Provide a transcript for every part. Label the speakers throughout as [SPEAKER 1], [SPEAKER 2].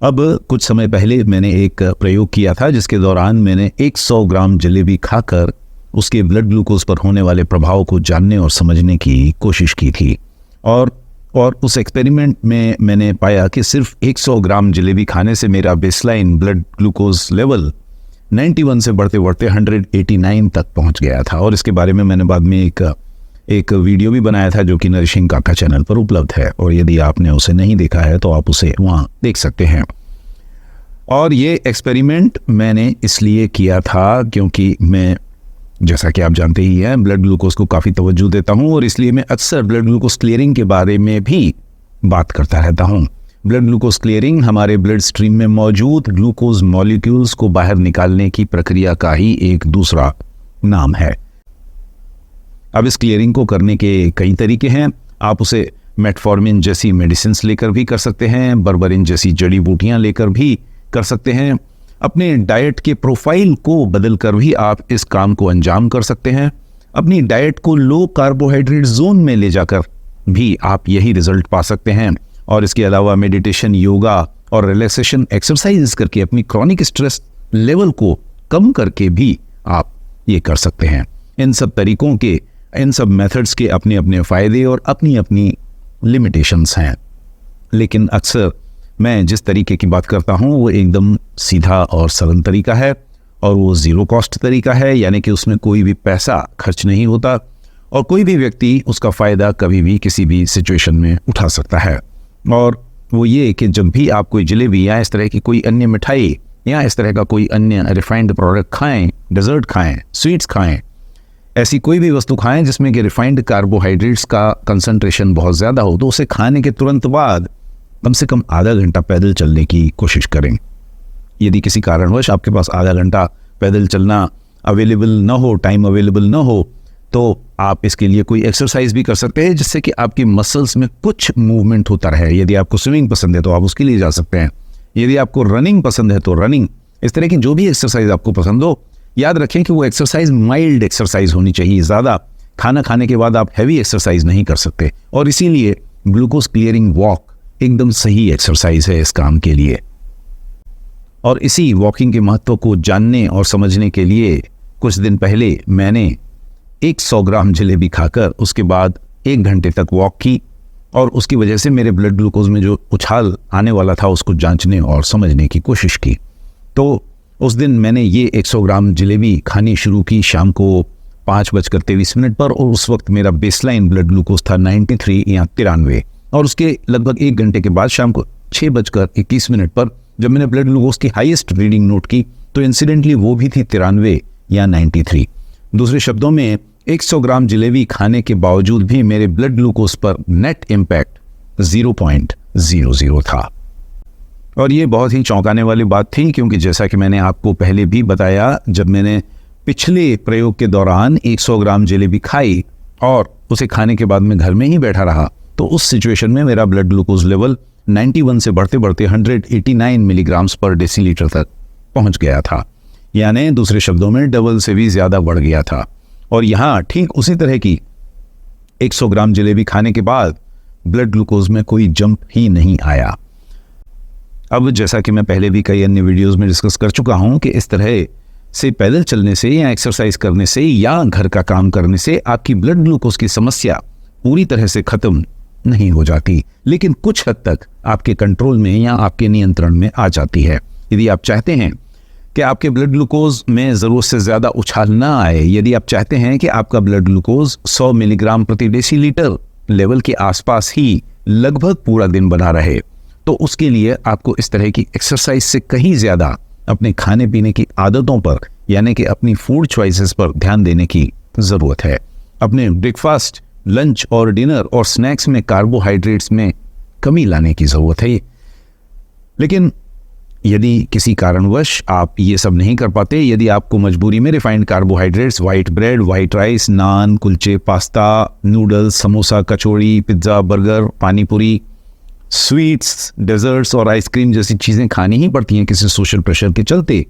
[SPEAKER 1] अब कुछ समय पहले मैंने एक प्रयोग किया था जिसके दौरान मैंने 100 ग्राम जलेबी खाकर उसके ब्लड ग्लूकोज पर होने वाले प्रभाव को जानने और समझने की कोशिश की थी। और उस एक्सपेरिमेंट में मैंने पाया कि सिर्फ 100 ग्राम जलेबी खाने से मेरा बेसलाइन ब्लड ग्लूकोज लेवल 91 से बढ़ते बढ़ते 189 तक पहुंच गया था। और इसके बारे में मैंने बाद में एक वीडियो भी बनाया था जो कि नरिशिंग काका चैनल पर उपलब्ध है, और यदि आपने उसे नहीं देखा है तो आप उसे वहाँ देख सकते हैं। और ये एक्सपेरिमेंट मैंने इसलिए किया था क्योंकि मैं, जैसा कि आप जानते ही हैं, ब्लड ग्लूकोज को काफ़ी तवज्जो देता हूँ, और इसलिए मैं अक्सर ब्लड ग्लूकोज क्लियरिंग के बारे में भी बात करता रहता हूँ। ब्लड ग्लूकोज क्लियरिंग हमारे ब्लड स्ट्रीम में मौजूद ग्लूकोज मॉलिक्यूल्स को बाहर निकालने की प्रक्रिया का ही एक दूसरा नाम है। अब इस क्लियरिंग को करने के कई तरीके हैं। आप उसे मेटफॉर्मिन जैसी मेडिसिन लेकर भी कर सकते हैं, बर्बरिन जैसी जड़ी बूटियाँ लेकर भी कर सकते हैं, अपने डाइट के प्रोफाइल को बदल कर भी आप इस काम को अंजाम कर सकते हैं, अपनी डाइट को लो कार्बोहाइड्रेट जोन में ले जाकर भी आप यही रिजल्ट पा सकते हैं। और इसके अलावा मेडिटेशन, योगा और रिलैक्सेशन एक्सरसाइज करके अपनी क्रॉनिक स्ट्रेस लेवल को कम करके भी आप ये कर सकते हैं। इन सब तरीकों के, इन सब मेथड्स के अपने अपने फ़ायदे और अपनी अपनी लिमिटेशंस हैं, लेकिन अक्सर मैं जिस तरीके की बात करता हूँ वो एकदम सीधा और सरल तरीका है, और वो ज़ीरो कॉस्ट तरीका है, यानी कि उसमें कोई भी पैसा खर्च नहीं होता और कोई भी व्यक्ति उसका फ़ायदा कभी भी किसी भी सिचुएशन में उठा सकता है। और वो ये कि जब भी आप कोई जलेबी या इस तरह की कोई अन्य मिठाई या इस तरह का कोई अन्य रिफाइंड प्रोडक्ट खाएं, डेजर्ट खाएं, स्वीट्स खाएं, ऐसी कोई भी वस्तु खाएं जिसमें कि रिफाइंड कार्बोहाइड्रेट्स का कंसंट्रेशन बहुत ज़्यादा हो, तो उसे खाने के तुरंत बाद कम से कम आधा घंटा पैदल चलने की कोशिश करें। यदि किसी कारणवश आपके पास आधा घंटा पैदल चलना अवेलेबल ना हो, टाइम अवेलेबल ना हो, तो आप इसके लिए कोई एक्सरसाइज भी कर सकते हैं जिससे कि आपकी मसल्स में कुछ मूवमेंट होता रहे। यदि आपको स्विमिंग पसंद है तो आप उसके लिए जा सकते हैं, यदि आपको रनिंग पसंद है तो रनिंग, इस तरह की जो भी एक्सरसाइज आपको पसंद हो। याद रखें कि वो एक्सरसाइज माइल्ड एक्सरसाइज होनी चाहिए, ज़्यादा खाना खाने के बाद आप हैवी एक्सरसाइज नहीं कर सकते, और इसीलिए ग्लूकोज क्लियरिंग वॉक एकदम सही एक्सरसाइज है इस काम के लिए। और इसी वॉकिंग के महत्व को जानने और समझने के लिए कुछ दिन पहले मैंने 100 ग्राम जलेबी खाकर उसके बाद 1 घंटे तक वॉक की, और उसकी वजह से मेरे ब्लड ग्लूकोज में जो उछाल आने वाला था उसको जांचने और समझने की कोशिश की। तो उस दिन मैंने ये 100 ग्राम जलेबी खानी शुरू की शाम को 5:23 पर, और उस वक्त मेरा बेसलाइन ब्लड ग्लूकोज था 93 या 93। और उसके लगभग 1 घंटे के बाद शाम को 6:21 पर जब मैंने ब्लड ग्लूकोज की हाईएस्ट रीडिंग नोट की तो इंसिडेंटली वो भी थी 93 या 93। दूसरे शब्दों में 100 ग्राम जलेबी खाने के बावजूद भी मेरे ब्लड ग्लूकोज पर नेट इम्पैक्ट 0.00 था। और ये बहुत ही चौंकाने वाली बात थी, क्योंकि जैसा कि मैंने आपको पहले भी बताया, जब मैंने पिछले प्रयोग के दौरान 100 ग्राम जलेबी खाई और उसे खाने के बाद मैं घर में ही बैठा रहा, तो उस सिचुएशन में मेरा ब्लड ग्लूकोज लेवल 91 से बढ़ते बढ़ते 189 मिलीग्राम्स पर डेसीलीटर तक पहुंच गया था, यानी दूसरे शब्दों में डबल से भी ज़्यादा बढ़ गया था। और यहाँ ठीक उसी तरह की 100 ग्राम जलेबी खाने के बाद ब्लड ग्लूकोज में कोई जंप ही नहीं आया। अब जैसा कि मैं पहले भी कई अन्य वीडियोस में डिस्कस कर चुका हूं कि इस तरह से पैदल चलने से या एक्सरसाइज करने से या घर का काम करने से आपकी ब्लड ग्लूकोज की समस्या पूरी तरह से ख़त्म नहीं हो जाती, लेकिन कुछ हद तक आपके कंट्रोल में या आपके नियंत्रण में आ जाती है। यदि आप चाहते हैं कि आपके ब्लड ग्लूकोज में ज़रूरत से ज़्यादा उछाल ना आए, यदि आप चाहते हैं कि आपका ब्लड ग्लूकोज 100 मिलीग्राम प्रति डेसीलीटर लेवल के आसपास ही लगभग पूरा दिन बना रहे, तो उसके लिए आपको इस तरह की एक्सरसाइज से कहीं ज़्यादा अपने खाने पीने की आदतों पर, यानी कि अपनी फूड चॉइसेस पर ध्यान देने की ज़रूरत है। अपने ब्रेकफास्ट, लंच और डिनर और स्नैक्स में कार्बोहाइड्रेट्स में कमी लाने की ज़रूरत है। लेकिन यदि किसी कारणवश आप ये सब नहीं कर पाते, यदि आपको मजबूरी में refined carbohydrates, white bread, white rice, naan, कुलचे, pasta, noodles, samosa, kachori, pizza, burger, panipuri, sweets, desserts और आइसक्रीम जैसी चीज़ें खानी ही पड़ती हैं किसी सोशल प्रेशर के चलते,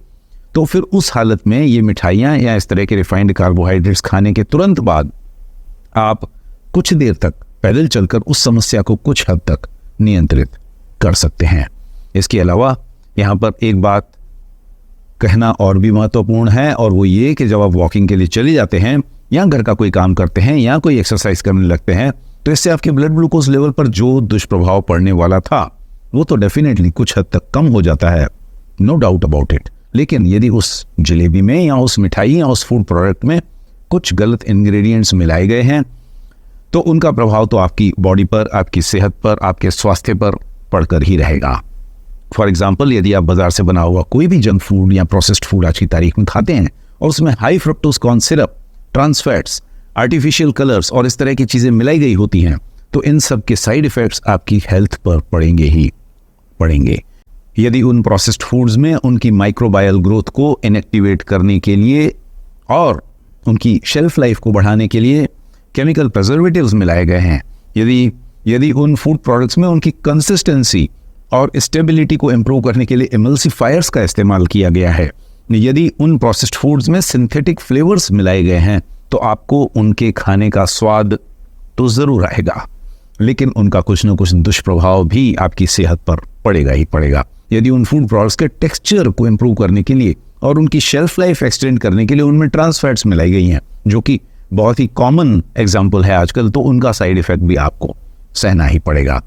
[SPEAKER 1] तो फिर उस हालत में ये मिठाइयाँ या इस तरह के रिफाइंड कार्बोहाइड्रेट्स खाने के तुरंत बाद आप कुछ देर तक पैदल चलकर उस समस्या को कुछ हद तक नियंत्रित कर सकते हैं। इसके अलावा यहाँ पर एक बात कहना और भी महत्वपूर्ण है, और वो ये कि जब आप वॉकिंग के लिए चले जाते हैं या घर का कोई काम करते हैं या कोई एक्सरसाइज करने लगते हैं, तो इससे आपके ब्लड ग्लूकोज लेवल पर जो दुष्प्रभाव पड़ने वाला था वो तो डेफिनेटली कुछ हद तक कम हो जाता है, नो डाउट अबाउट इट। लेकिन यदि उस जलेबी में या उस मिठाई या उस फूड प्रोडक्ट में कुछ गलत इंग्रेडिएंट्स मिलाए गए हैं तो उनका प्रभाव तो आपकी बॉडी पर, आपकी सेहत पर, आपके स्वास्थ्य पर पड़कर ही रहेगा। फॉर एग्जाम्पल, यदि आप बाजार से बना हुआ कोई भी जंक फूड या प्रोसेस्ड फूड आज की तारीख में खाते हैं और उसमें high fructose corn syrup, trans fats, artificial colours और इस तरह की चीज़ें मिलाई गई होती हैं, तो इन सब के साइड इफ़ेक्ट्स आपकी हेल्थ पर पड़ेंगे ही पड़ेंगे। यदि उन प्रोसेस्ड फूड्स में उनकी माइक्रोबायल ग्रोथ को इनएक्टिवेट करने के लिए और उनकी शेल्फ लाइफ को बढ़ाने के लिए केमिकल प्रिजर्वेटिव्स मिलाए गए हैं, यदि उन फूड प्रोडक्ट्स में उनकी कंसिस्टेंसी और स्टेबिलिटी को इम्प्रूव करने के लिए एमल्सिफायर्स का इस्तेमाल किया गया है, यदि उन प्रोसेस्ड फूड्स में सिंथेटिक फ्लेवर्स मिलाए गए हैं, तो आपको उनके खाने का स्वाद तो ज़रूर आएगा, लेकिन उनका कुछ न कुछ दुष्प्रभाव भी आपकी सेहत पर पड़ेगा ही पड़ेगा। यदि उन फूड प्रोडक्ट्स के टेक्सचर को इम्प्रूव करने के लिए और उनकी शेल्फ लाइफ एक्सटेंड करने के लिए उनमें ट्रांस फैट्स मिलाई गई हैं, जो कि बहुत ही कॉमन एग्जाम्पल है आजकल, तो उनका साइड इफेक्ट भी आपको सहना ही पड़ेगा।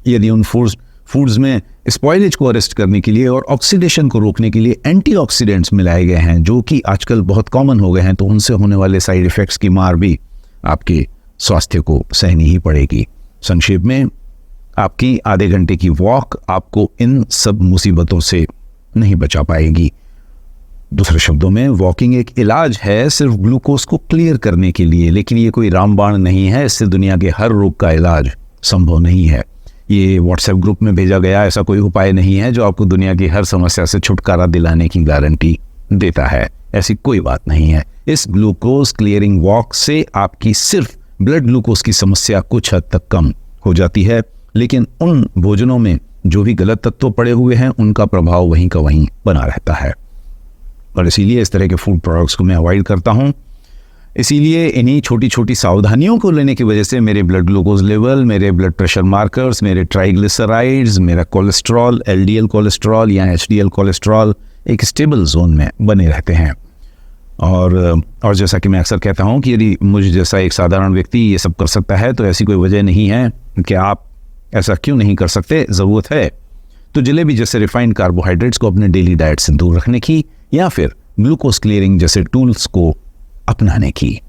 [SPEAKER 1] यदि उन फूड्स में स्पॉइलेज को अरेस्ट करने के लिए और ऑक्सीडेशन को रोकने के लिए एंटीऑक्सीडेंट्स मिलाए गए हैं, जो कि आजकल बहुत कॉमन हो गए हैं, तो उनसे होने वाले साइड इफेक्ट्स की मार भी आपके स्वास्थ्य को सहनी ही पड़ेगी। संक्षेप में, आपकी आधे घंटे की वॉक आपको इन सब मुसीबतों से नहीं बचा पाएगी। दूसरे शब्दों में, वॉकिंग एक इलाज है सिर्फ ग्लूकोज को क्लियर करने के लिए, लेकिन ये कोई रामबाण नहीं है। इससे दुनिया के हर रोग का इलाज संभव नहीं है। ये व्हाट्सएप ग्रुप में भेजा गया ऐसा कोई उपाय नहीं है जो आपको दुनिया की हर समस्या से छुटकारा दिलाने की गारंटी देता है। ऐसी कोई बात नहीं है। इस ग्लूकोज क्लियरिंग वॉक से आपकी सिर्फ ब्लड ग्लूकोज की समस्या कुछ हद तक कम हो जाती है, लेकिन उन भोजनों में जो भी गलत तत्व पड़े हुए हैं उनका प्रभाव वहीं का वहीं बना रहता है, और इसीलिए इस तरह के फूड प्रोडक्ट्स को मैं अवॉइड करता हूँ। इसीलिए इन्हीं छोटी छोटी सावधानियों को लेने की वजह से मेरे ब्लड ग्लूकोज लेवल, मेरे ब्लड प्रेशर मार्कर्स, मेरे ट्राइग्लिसराइड्स, मेरा कोलेस्ट्रॉल, एलडीएल कोलेस्ट्रॉल या एचडीएल कोलेस्ट्रॉल एक स्टेबल जोन में बने रहते हैं। और जैसा कि मैं अक्सर कहता हूँ कि यदि मुझ जैसा एक साधारण व्यक्ति ये सब कर सकता है तो ऐसी कोई वजह नहीं है कि आप ऐसा क्यों नहीं कर सकते। ज़रूरत है तो जलेबी जैसे रिफाइंड कार्बोहाइड्रेट्स को अपने डेली डाइट से दूर रखने की, या फिर ग्लूकोज क्लियरिंग जैसे टूल्स को अपनाने की।